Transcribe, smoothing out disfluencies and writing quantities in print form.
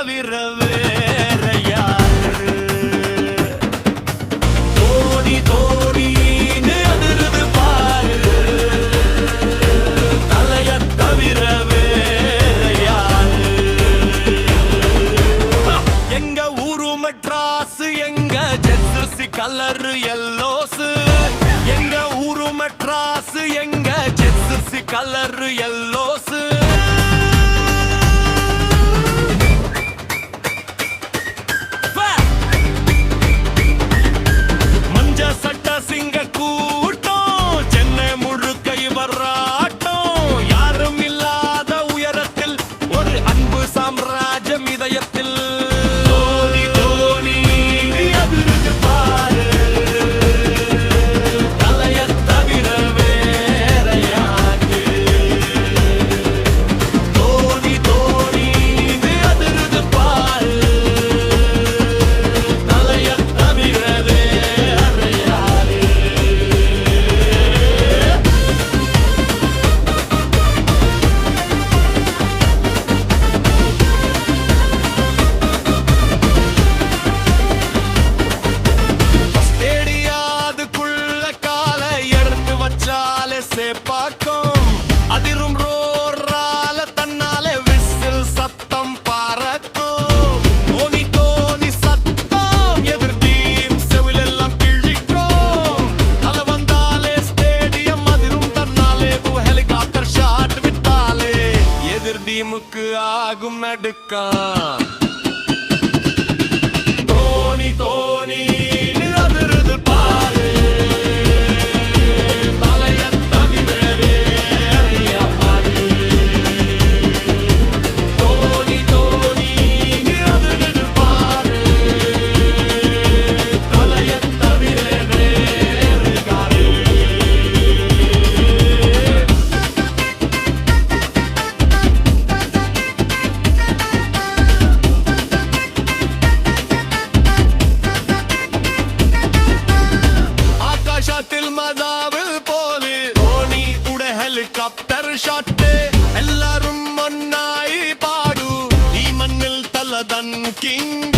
தவிர வேற யாரு? தோனி தோனின்னு அதிருது பாரு, தலைய தவிர வேற யாரு? எங்க ஊரு மெட்ராஸ், எங்க ஜெர்சி கலர் எல்லோஸ். எங்க ஊரு மெட்ராஸ், எங்க ஜெர்சி கலர் எல்லோஸ். அதிரும் ரோரால தன்னாலே விசில் சத்தம் பறக்கும். தோனி தோனி சத்தம் எதிர் டீம் செவிலெல்லாம் கிழிக்கும். தலை வந்தாலே ஸ்டேடியம் அதிரும் தன்னாலே ஹெலிகாப்டர் ஷாட் விட்டாலே எதிர் டீமுக்கு ஆகும் நடுக்கம். தோனி தோனி அதிருது பாரு, ஹெலிகாப்டர் ஷாட் எல்லாரும் ஒன்னாய் பாடு, நீ மண்ணில் தலதன் கிங்.